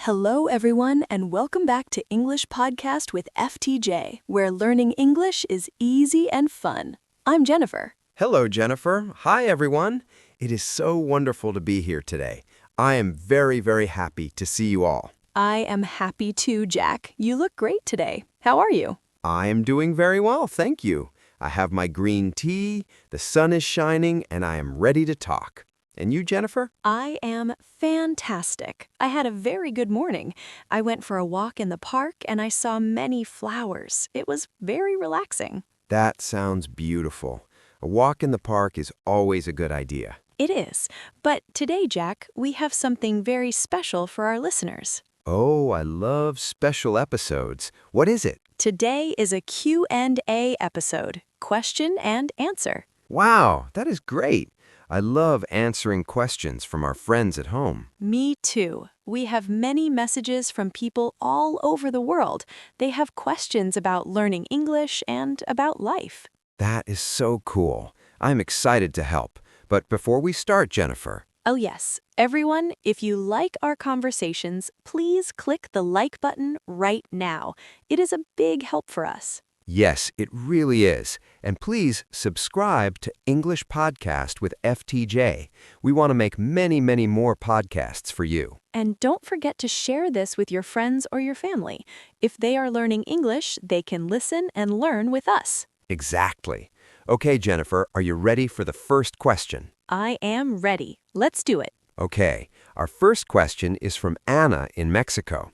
Hello, everyone, and welcome back to English Podcast with FTJ, where learning English is easy and fun. I'm Jennifer. Hello, Jennifer. Hi, everyone. It is so wonderful to be here today. I am very, very happy to see you all. I am happy too, Jack. You look great today. How are you? I am doing very well, thank you. I have my green tea, the sun is shining, and I am ready to talk. And you, Jennifer? I am fantastic. I had a very good morning. I went for a walk in the park and I saw many flowers. It was very relaxing. That sounds beautiful. A walk in the park is always a good idea. It is. But today, Jack, we have something very special for our listeners. Oh, I love special episodes. What is it? Today is a Q&A episode, question and answer. Wow, that is great. I love answering questions from our friends at home. Me too. We have many messages from people all over the world. They have questions about learning English and about life. That is so cool. I'm excited to help. But before we start, Jennifer. Oh yes, everyone, if you like our conversations, please click the like button right now. It is a big help for us. Yes, it really is. And please subscribe to English Podcast with FTJ. We want to make many, many more podcasts for you. And don't forget to share this with your friends or your family. If they are learning English, they can listen and learn with us. Exactly. Okay, Jennifer, are you ready for the first question? I am ready. Let's do it. Okay, our first question is from Anna in Mexico.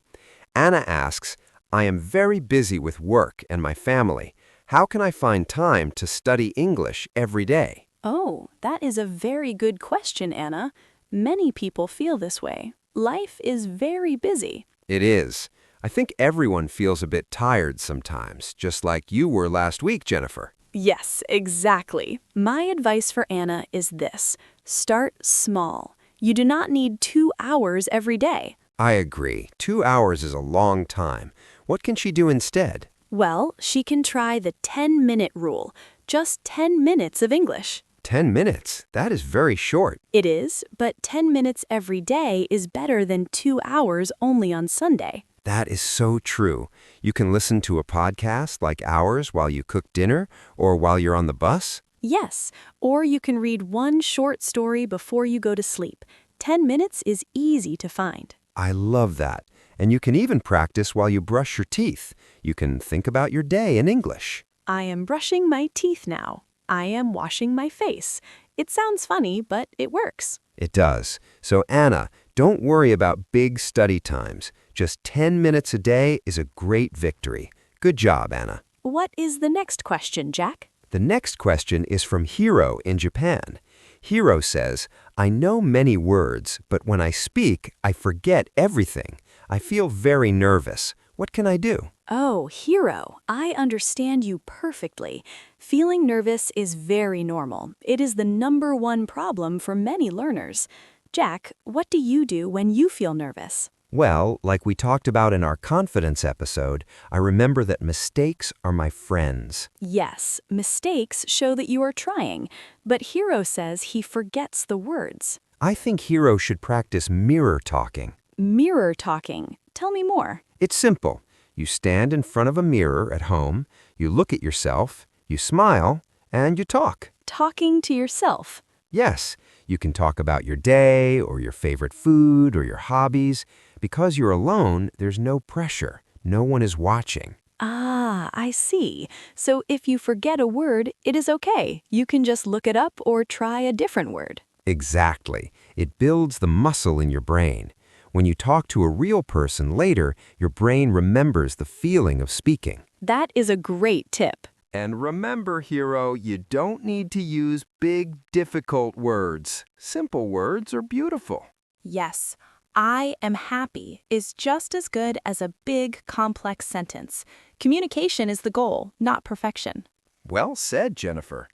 Anna asks, I am very busy with work and my family. How can I find time to study English every day? Oh, that is a very good question, Anna. Many people feel this way. Life is very busy. It is. I think everyone feels a bit tired sometimes, just like you were last week, Jennifer. Yes, exactly. My advice for Anna is this. Start small. You do not need 2 hours every day. I agree. 2 hours is a long time. What can she do instead? Well, she can try the 10-minute rule. Just 10 minutes of English. 10 minutes? That is very short. It is, but 10 minutes every day is better than 2 hours only on Sunday. That is so true. You can listen to a podcast like ours while you cook dinner or while you're on the bus. Yes, or you can read one short story before you go to sleep. 10 minutes is easy to find. I love that. And you can even practice while you brush your teeth. You can think about your day in English. I am brushing my teeth now. I am washing my face. It sounds funny, but it works. It does. So Anna, don't worry about big study times. Just 10 minutes a day is a great victory. Good job, Anna. What is the next question, Jack? The next question is from Hiro in Japan. Hiro says, I know many words, but when I speak, I forget everything. I feel very nervous. What can I do? Oh, Hiro, I understand you perfectly. Feeling nervous is very normal. It is the #1 problem for many learners. Jack, what do you do when you feel nervous? Well, like we talked about in our confidence episode, I remember that mistakes are my friends. Yes, mistakes show that you are trying, but Hiro says he forgets the words. I think Hiro should practice mirror talking. Mirror talking. Tell me more. It's simple. You stand in front of a mirror at home, you look at yourself, you smile, and you talk. Talking to yourself. Yes, you can talk about your day or your favorite food or your hobbies. Because you're alone, there's no pressure. No one is watching. Ah, I see. So if you forget a word, it is okay. You can just look it up or try a different word. Exactly. It builds the muscle in your brain. When you talk to a real person later, your brain remembers the feeling of speaking. That is a great tip. And remember, Hiro, you don't need to use big, difficult words. Simple words are beautiful. Yes, I am happy is just as good as a big, complex sentence. Communication is the goal, not perfection. Well said, Jennifer.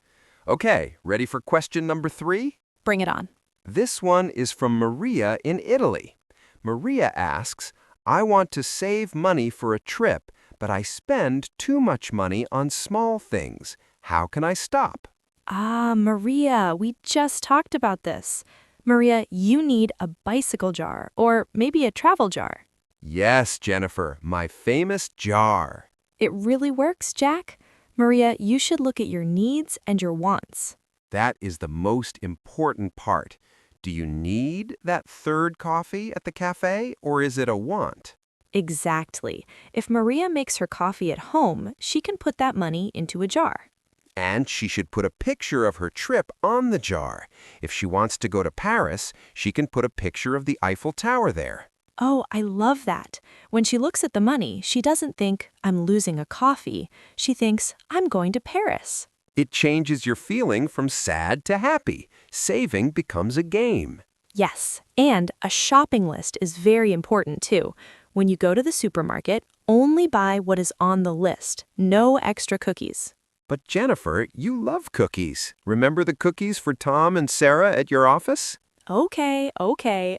Okay, ready for question number 3? Bring it on. This one is from Maria in Italy. Maria asks, I want to save money for a trip, but I spend too much money on small things. How can I stop? Ah, Maria, we just talked about this. Maria, you need a bicycle jar or maybe a travel jar. Yes, Jennifer, my famous jar. It really works, Jack. Maria, you should look at your needs and your wants. That is the most important part. Do you need that third coffee at the cafe, or is it a want? Exactly. If Maria makes her coffee at home, she can put that money into a jar. And she should put a picture of her trip on the jar. If she wants to go to Paris, she can put a picture of the Eiffel Tower there. Oh, I love that. When she looks at the money, she doesn't think, I'm losing a coffee. She thinks, I'm going to Paris. It changes your feeling from sad to happy. Saving becomes a game. Yes, and a shopping list is very important too. When you go to the supermarket, only buy what is on the list. No extra cookies. But Jennifer, you love cookies. Remember the cookies for Tom and Sarah at your office? Okay.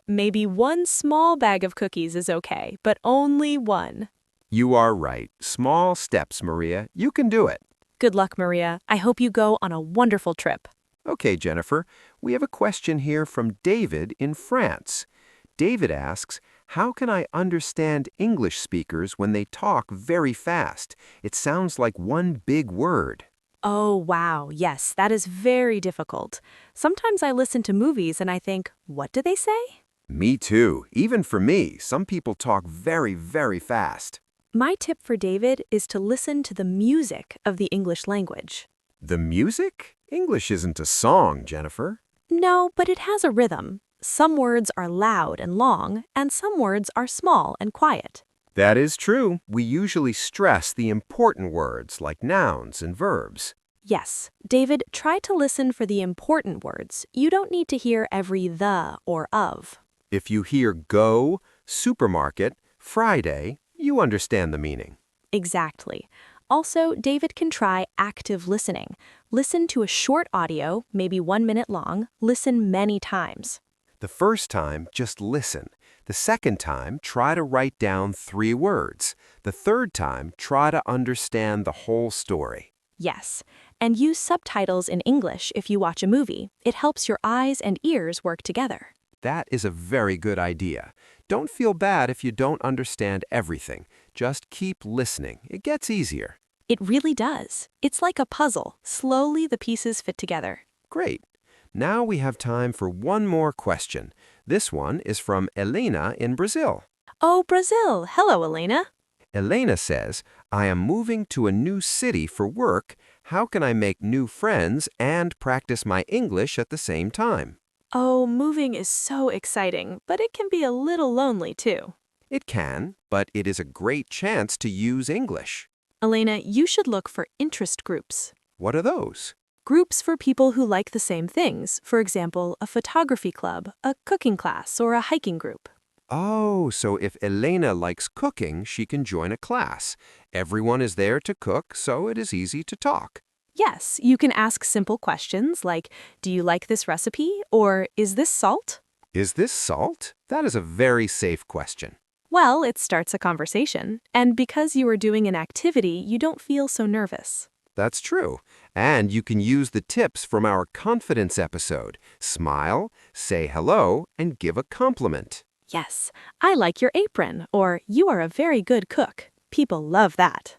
Maybe one small bag of cookies is okay, but only one. You are right. Small steps, Maria. You can do it. Good luck, Maria. I hope you go on a wonderful trip. Okay, Jennifer, we have a question here from David in France. David asks, how can I understand English speakers when they talk very fast? It sounds like one big word. Oh, wow. Yes, that is very difficult. Sometimes I listen to movies and I think, what do they say? Me too. Even for me, some people talk very, very fast. My tip for David is to listen to the music of the English language. The music? English isn't a song, Jennifer. No, but it has a rhythm. Some words are loud and long, and some words are small and quiet. That is true. We usually stress the important words like nouns and verbs. Yes, David, try to listen for the important words. You don't need to hear every the or of. If you hear go, supermarket, Friday, you understand the meaning. Exactly. Also, David can try active listening. Listen to a short audio, maybe 1 minute long. Listen many times. The first time, just listen. The second time, try to write down 3 words. The third time, try to understand the whole story. Yes, and use subtitles in English if you watch a movie. It helps your eyes and ears work together. That is a very good idea. Don't feel bad if you don't understand everything. Just keep listening. It gets easier. It really does. It's like a puzzle. Slowly the pieces fit together. Great. Now we have time for one more question. This one is from Elena in Brazil. Oh, Brazil. Hello, Elena. Elena says, I am moving to a new city for work. How can I make new friends and practice my English at the same time? Oh, moving is so exciting, but it can be a little lonely too. It can, but it is a great chance to use English. Elena, you should look for interest groups. What are those? Groups for people who like the same things. For example, a photography club, a cooking class, or a hiking group. Oh, so if Elena likes cooking, she can join a class. Everyone is there to cook, so it is easy to talk. Yes, you can ask simple questions like, do you like this recipe? Or, is this salt? Is this salt? That is a very safe question. Well, it starts a conversation. And because you are doing an activity, you don't feel so nervous. That's true. And you can use the tips from our confidence episode. Smile, say hello, and give a compliment. Yes, I like your apron, or you are a very good cook. People love that.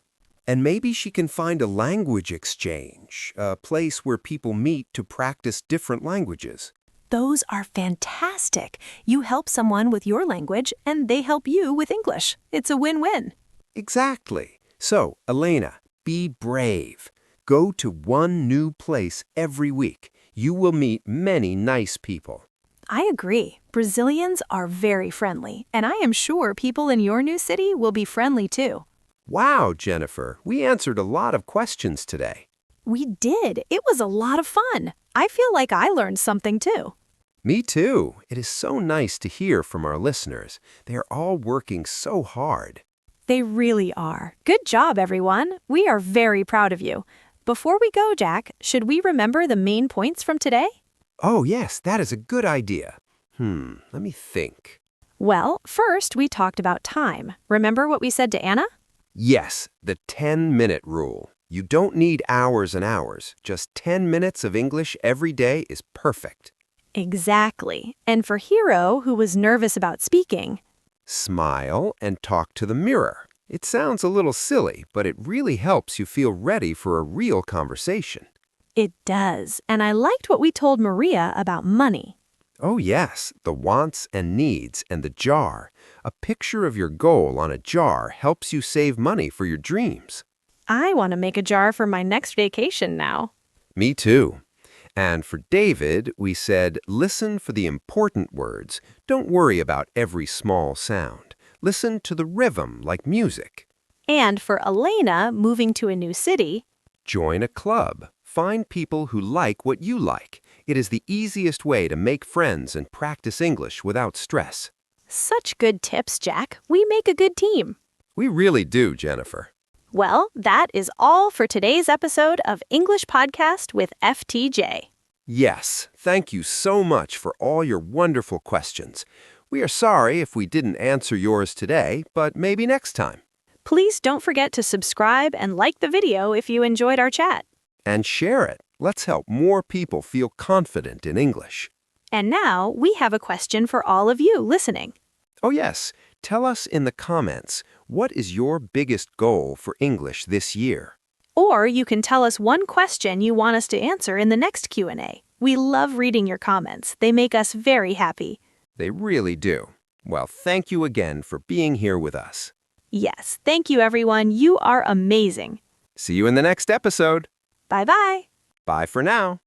And maybe she can find a language exchange, a place where people meet to practice different languages. Those are fantastic. You help someone with your language, and they help you with English. It's a win-win. Exactly. So, Elena, be brave. Go to one new place every week. You will meet many nice people. I agree. Brazilians are very friendly, and I am sure people in your new city will be friendly too. Wow, Jennifer, we answered a lot of questions today. We did. It was a lot of fun. I feel like I learned something too. Me too. It is so nice to hear from our listeners. They are all working so hard. They really are. Good job, everyone. We are very proud of you. Before we go, Jack, should we remember the main points from today? Oh, yes, that is a good idea. Let me think. Well, first we talked about time. Remember what we said to Anna? Yes, the 10-minute rule. You don't need hours and hours. Just 10 minutes of English every day is perfect. Exactly. And for Hero, who was nervous about speaking, Smile and talk to the mirror. It sounds a little silly, but it really helps you feel ready for a real conversation. It does, and I liked what we told Maria about money. Oh yes, the wants and needs and the jar. A picture of your goal on a jar helps you save money for your dreams. I want to make a jar for my next vacation now. Me too. And for David, we said, listen for the important words. Don't worry about every small sound. Listen to the rhythm like music. And for Elena, moving to a new city, Join a club. Find people who like what you like. It is the easiest way to make friends and practice English without stress. such good tips, Jack. We make a good team. We really do, Jennifer. Well, that is all for today's episode of English Podcast with FTJ. Yes, thank you so much for all your wonderful questions. We are sorry if we didn't answer yours today, but maybe next time. Please don't forget to subscribe and like the video if you enjoyed our chat. And share it. Let's help more people feel confident in English. And now we have a question for all of you listening. Oh yes, tell us in the comments, what is your biggest goal for English this year? Or you can tell us one question you want us to answer in the next Q&A. We love reading your comments. They make us very happy. They really do. Well, thank you again for being here with us. Yes, thank you everyone. You are amazing. See you in the next episode. Bye-bye. Bye for now.